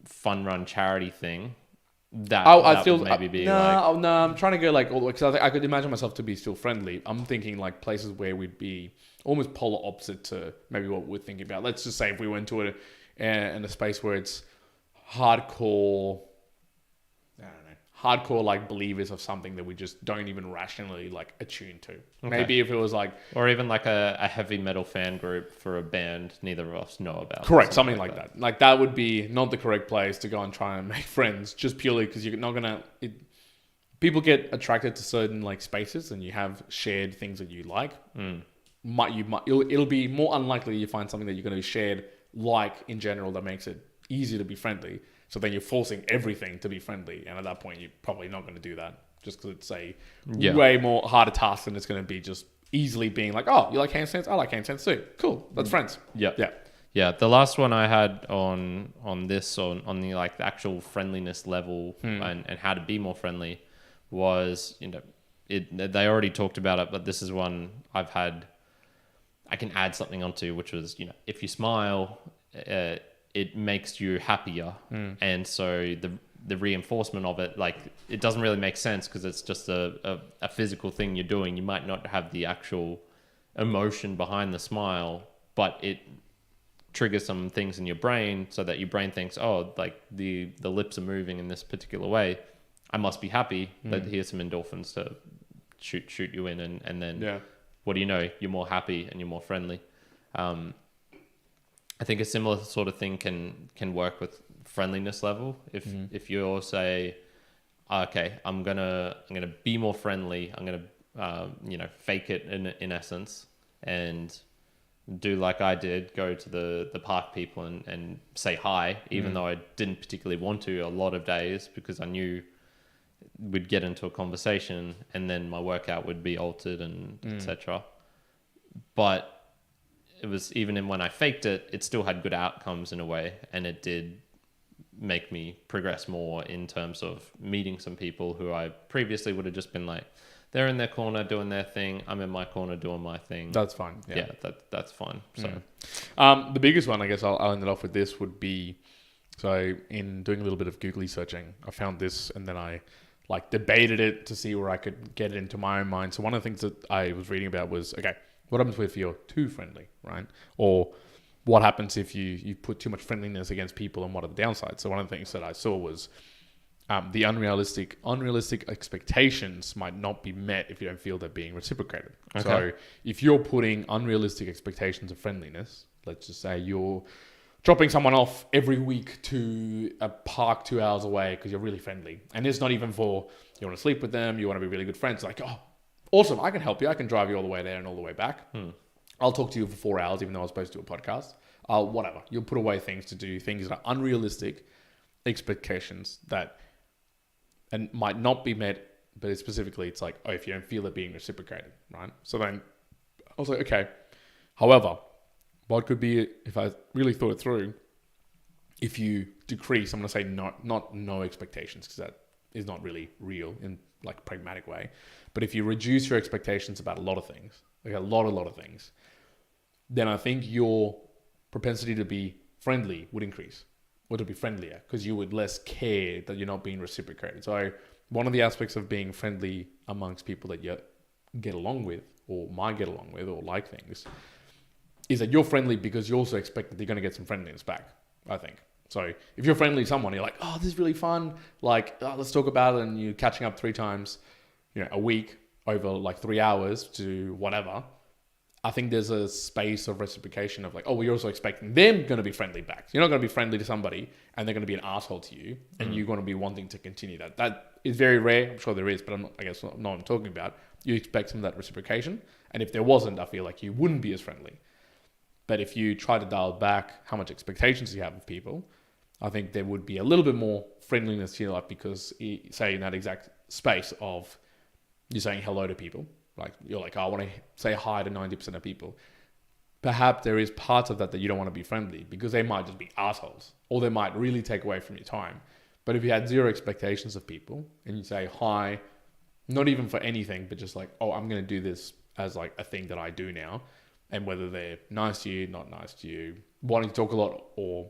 fun run charity thing, that would maybe be I'm trying to go like, because I could imagine myself to be still friendly. I'm thinking like places where we'd be almost polar opposite to maybe what we're thinking about. Let's just say if we went to it in a space where it's hardcore, I don't know, hardcore like believers of something that we just don't even rationally like attune to. Okay. Maybe if it was like, or even like a heavy metal fan group for a band neither of us know about. Correct, something like that. Like that would be not the correct place to go and try and make friends, just purely because you're not gonna. People get attracted to certain like spaces, and you have shared things that you like. It'll be more unlikely you find something that you're going to be shared like in general that makes it easier to be friendly. So then you're forcing everything to be friendly, and at that point you're probably not going to do that just because it's a way more harder task than it's going to be just easily being like, oh, you like handstands? I like handstands too. Cool, that's friends. Yeah. The last one I had on the like the actual friendliness level and how to be more friendly was, they already talked about it, but this is one I can add something onto, which was, if you smile, it makes you happier. And so the reinforcement of it, like, it doesn't really make sense because it's just a physical thing you're doing. You might not have the actual emotion behind the smile, but it triggers some things in your brain so that your brain thinks, oh, like the lips are moving in this particular way. I must be happy. But here's some endorphins to shoot you in, and then what do you know? You're more happy and you're more friendly. I think a similar sort of thing can work with friendliness level. If you all say, okay, I'm gonna be more friendly. I'm gonna fake it in essence and do like I did, go to the park people and say hi, even though I didn't particularly want to a lot of days because I knew we'd get into a conversation and then my workout would be altered and etc. But it was, even when I faked it, it still had good outcomes in a way, and it did make me progress more in terms of meeting some people who I previously would have just been like, they're in their corner doing their thing, I'm in my corner doing my thing. That's fine. Yeah, that's fine. So, the biggest one, I guess I'll end it off with this, would be, so in doing a little bit of Googly searching, I found this, and then I like debated it to see where I could get it into my own mind. So one of the things that I was reading about was, okay, what happens if you're too friendly, right? Or what happens if you put too much friendliness against people, and what are the downsides? So one of the things that I saw was the unrealistic expectations might not be met if you don't feel they're being reciprocated. Okay. So if you're putting unrealistic expectations of friendliness, let's just say you're dropping someone off every week to a park 2 hours away because you're really friendly, and it's not even for you want to sleep with them, you want to be really good friends, like, oh, awesome, I can help you, I can drive you all the way there and all the way back. I'll talk to you for 4 hours even though I was supposed to do a podcast. Whatever, you'll put away things to do things that are unrealistic expectations that and might not be met, but specifically it's like, oh, if you don't feel it being reciprocated, right? So then I was like, okay, however, what could be, if I really thought it through, if you decrease, I'm going to say not no expectations, because that is not really real in like a pragmatic way. But if you reduce your expectations about a lot of things, like a lot of things, then I think your propensity to be friendly would increase, or to be friendlier, because you would less care that you're not being reciprocated. So one of the aspects of being friendly amongst people that you get along with, or might get along with, or like things, is that you're friendly because you also expect that you're going to get some friendliness back, I think. So if you're friendly to someone, you're like, oh, this is really fun. Like, oh, let's talk about it. And you're catching up 3 times, a week over like 3 hours to whatever. I think there's a space of reciprocation of like, oh, we're also expecting them going to be friendly back. You're not going to be friendly to somebody and they're going to be an asshole to you, and you're going to be wanting to continue that. That is very rare. I'm sure there is, but I guess not what I'm talking about. You expect some of that reciprocation. And if there wasn't, I feel like you wouldn't be as friendly. But if you try to dial back how much expectations you have of people, I think there would be a little bit more friendliness to your life, because say in that exact space of you're saying hello to people, like you're like, oh, I want to say hi to 90% of people. perhaps there is parts of that you don't want to be friendly because they might just be assholes or they might really take away from your time. But if you had zero expectations of people and you say hi, not even for anything, but just like, oh, I'm going to do this as like a thing that I do now. And whether they're nice to you, not nice to you, wanting to talk a lot or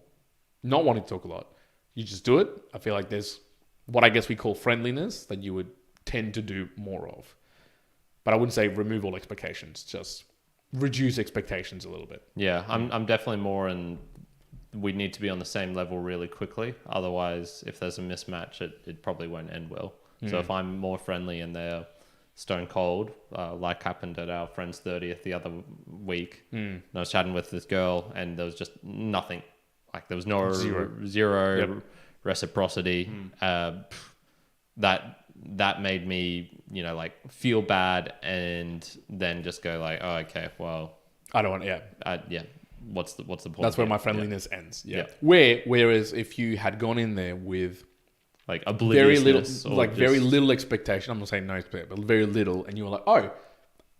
not wanting to talk a lot, you just do it. I feel like there's what I guess we call friendliness that you would tend to do more of. But I wouldn't say remove all expectations, just reduce expectations a little bit. Yeah, I'm definitely more in, we need to be on the same level really quickly. Otherwise, if there's a mismatch, it probably won't end well. So if I'm more friendly and they're stone cold, like happened at our friend's 30th the other week, and I was chatting with this girl and there was just nothing. Like there was no zero reciprocity. That made me, like feel bad and then just go like, oh, okay, well, I don't want, what's the point? That's where my friendliness ends. Yeah. Whereas if you had gone in there with like obliviousness, very little expectation, I'm not saying no expectation, but very little, and you were like, oh,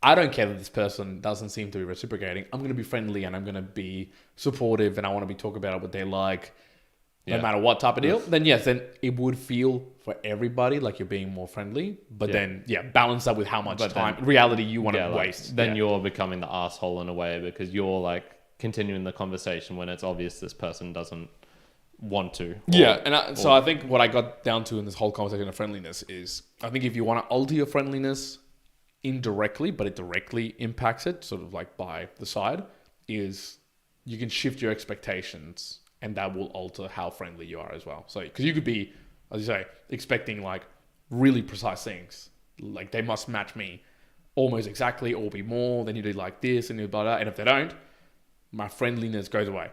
I don't care that this person doesn't seem to be reciprocating. I'm going to be friendly and I'm going to be supportive and I want to be talking about what they like, no matter what type of deal. Then yes, then it would feel for everybody like you're being more friendly. But then balance that with how much time, reality you want to waste. Then you're becoming the asshole in a way because you're like continuing the conversation when it's obvious this person doesn't want to. So I think what I got down to in this whole conversation of friendliness is, I think if you want to alter your friendliness indirectly, but it directly impacts it, sort of like by the side, is you can shift your expectations and that will alter how friendly you are as well. So, because you could be, as you say, expecting like really precise things, like they must match me almost exactly or be more, then you do like this and you blah, blah, and if they don't, my friendliness goes away.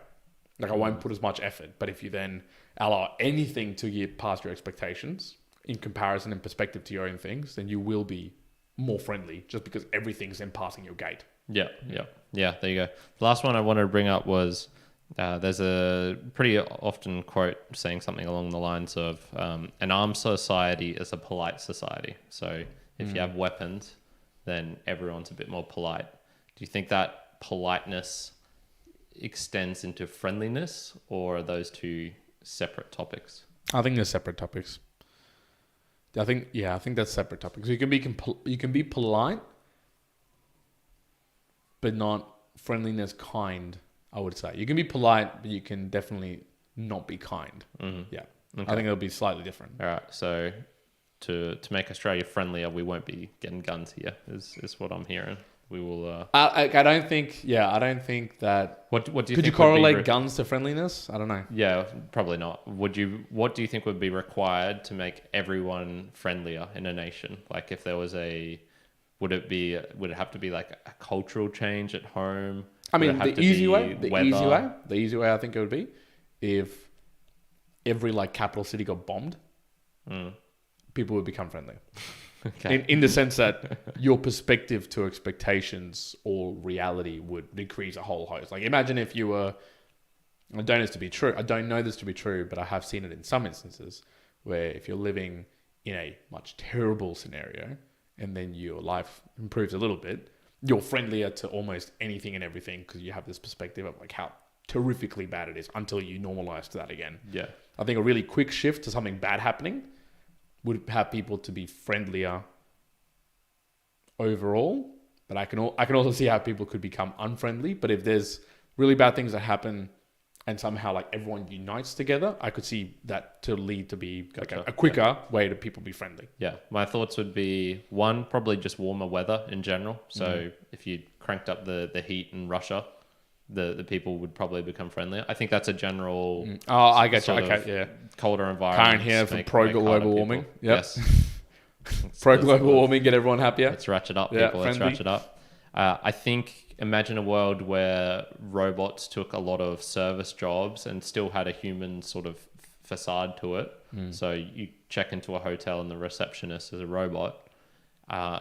Like I won't put as much effort. But if you then allow anything to get past your expectations in comparison and perspective to your own things, then you will be more friendly just because everything's then passing your gate. Yeah, there you go. The last one I wanted to bring up was there's a pretty often quote saying something along the lines of an armed society is a polite society. So if you have weapons, then everyone's a bit more polite. Do you think that politeness extends into friendliness, or are those two separate topics? I think they're separate topics. I think that's separate topics. You can be polite, but not friendliness kind. I would say you can be polite, but you can definitely not be kind. Yeah, okay. I think it'll be slightly different. All right, so to make Australia friendlier, we won't be getting guns here. Is what I'm hearing. We will. I don't think. Yeah, I don't think that. What do you think? Could you correlate guns to friendliness? I don't know. Yeah, probably not. What do you think would be required to make everyone friendlier in a nation? Like, if there was would it have to be like a cultural change at home? I mean, the easy way, I think it would be if every like capital city got bombed, people would become friendly. Okay. In the sense that your perspective to expectations or reality would decrease a whole host. Like imagine if you were, I don't know this to be true, but I have seen it in some instances where if you're living in a much terrible scenario and then your life improves a little bit, you're friendlier to almost anything and everything because you have this perspective of like how terrifically bad it is until you normalize to that again. Yeah. I think a really quick shift to something bad happening would have people to be friendlier overall, but I can also see how people could become unfriendly. But if there's really bad things that happen and somehow like everyone unites together, I could see that to lead to be like a quicker way to people be friendly. Yeah, my thoughts would be one, probably just warmer weather in general. So if you cranked up the heat in Russia, the people would probably become friendlier. I think that's a general. Oh, I get you. Okay, yeah. Colder environment. Current here for pro-global warming. Yep. Yes. Pro-global warming, get everyone happier. Let's ratchet up, people. Let's ratchet up. I think, imagine a world where robots took a lot of service jobs and still had a human sort of facade to it. So you check into a hotel and the receptionist is a robot. I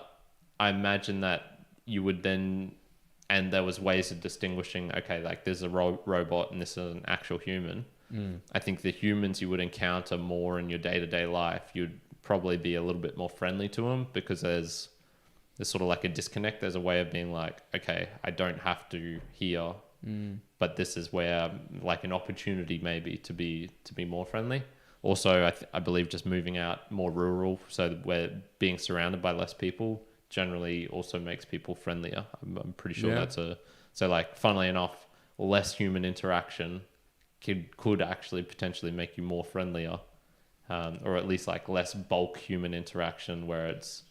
imagine that you would then... And there was ways of distinguishing, okay, like there's a robot and this is an actual human. I think the humans you would encounter more in your day-to-day life, you'd probably be a little bit more friendly to them because there's there's sort of like a disconnect. There's a way of being like, okay, I don't have to here, but this is where like an opportunity maybe to be more friendly. Also, I believe just moving out more rural, so where being surrounded by less people generally also makes people friendlier. I'm pretty sure so like, funnily enough, less human interaction could actually potentially make you more friendlier, or at least like less bulk human interaction where it's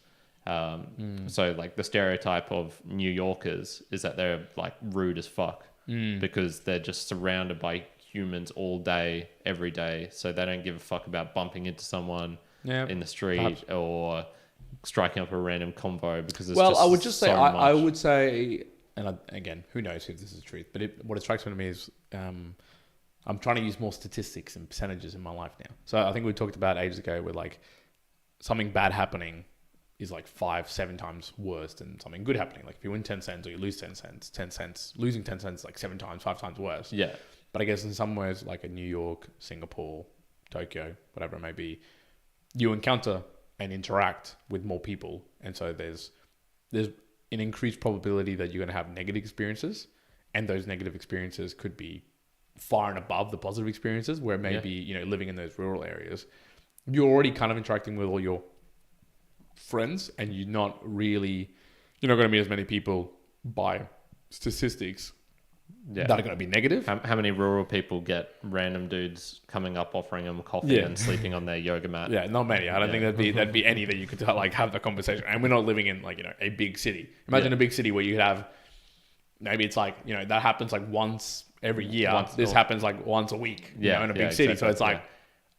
so like the stereotype of New Yorkers is that they're like rude as fuck because they're just surrounded by humans all day, every day. So they don't give a fuck about bumping into someone in the street or striking up a random convo because there's I would just say, I would say, and again, who knows if this is the truth, but what it strikes me to me is I'm trying to use more statistics and percentages in my life now. So I think we talked about ages ago where like something bad happening is like 5-7 times worse than something good happening. Like if you win 10 cents or you lose 10 cents, losing 10 cents is like 5 times worse. Yeah. But I guess in some ways, like a New York, Singapore, Tokyo, whatever it may be, you encounter and interact with more people. And so there's an increased probability that you're going to have negative experiences. And those negative experiences could be far and above the positive experiences where maybe, living in those rural areas, you're already kind of interacting with all your friends and you're not going to meet as many people by statistics that are going to be negative. How many rural people get random dudes coming up offering them coffee and sleeping on their yoga mat? Yeah, not many. I don't think that'd be any that you could like have the conversation. And we're not living in like, a big city. Imagine a big city where you could have, maybe it's like, that happens like once every year. This happens like once a week, in a big city. So it's like,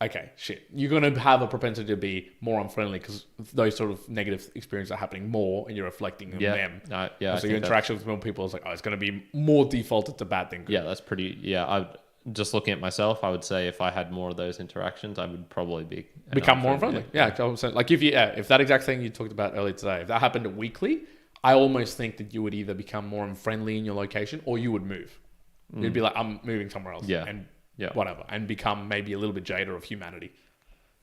okay, shit. You're going to have a propensity to be more unfriendly because those sort of negative experiences are happening more and you're reflecting on them. So your interaction with more people is like, it's going to be more defaulted to bad than good. Yeah, that's pretty... just looking at myself, I would say if I had more of those interactions, I would probably become more unfriendly. Yeah. Like if that exact thing you talked about earlier today, if that happened weekly, I almost think that you would either become more unfriendly in your location or you would move. You'd be like, I'm moving somewhere else. Whatever, and become maybe a little bit jaded of humanity.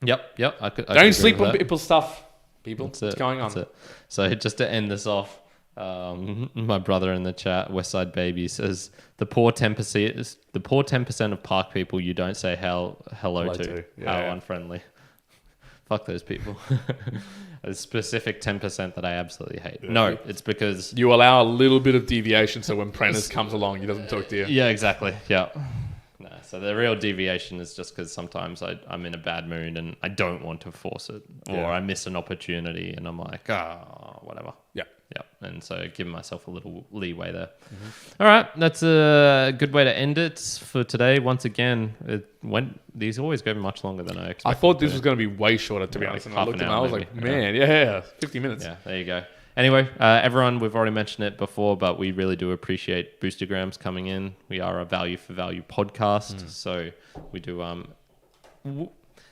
Yep. Don't sleep on people's stuff, people. What's going on? So just to end this off, my brother in the chat, Westside Baby, says the poor 10% of park people you don't say hello to. How unfriendly. Fuck those people. A specific 10% that I absolutely hate. No, it's because you allow a little bit of deviation, so when Prentice comes along, he doesn't talk to you. Yeah, exactly. Yeah. No, so the real deviation is just because sometimes I'm in a bad mood and I don't want to force it, or I miss an opportunity and I'm like, whatever. Yeah. And so giving myself a little leeway there. Mm-hmm. All right, that's a good way to end it for today. Once again, these always go much longer than I expected. I thought this was going to be way shorter, to be honest. And I looked and I was like, man, 50 minutes. Yeah, there you go. Anyway, everyone, we've already mentioned it before, but we really do appreciate Boostagrams coming in. We are a value for value podcast, so we do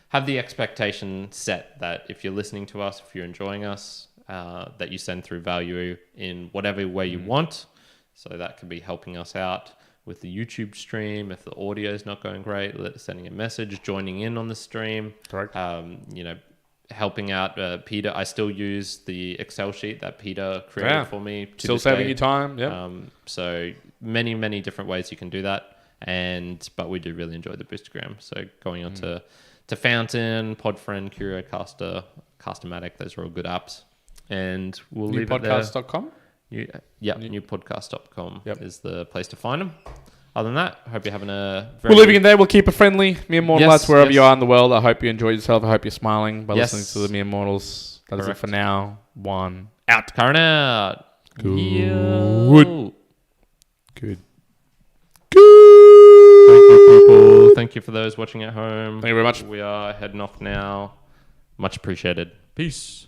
have the expectation set that if you're listening to us, if you're enjoying us, that you send through value in whatever way you want. So that could be helping us out with the YouTube stream. If the audio is not going great, sending a message, joining in on the stream. Correct. Helping out Peter. I still use the Excel sheet that Peter created for me. Still saving you time. Yeah. So many different ways you can do that. But we do really enjoy the Boostagram. So going on to Fountain, Podfriend, Curiocaster, Castomatic, those are all good apps. And we'll leave it there. Newpodcast.com? Newpodcast.com is the place to find them. Other than that, I hope you're having we're leaving it there. We'll keep it friendly. Mere Mortalites, wherever you are in the world. I hope you enjoyed yourself. I hope you're smiling by listening to the Mere Mortals. That is it for now. One out. Current out. Good. Good. Thank you, people. Thank you for those watching at home. Thank you very much. We are heading off now. Much appreciated. Peace.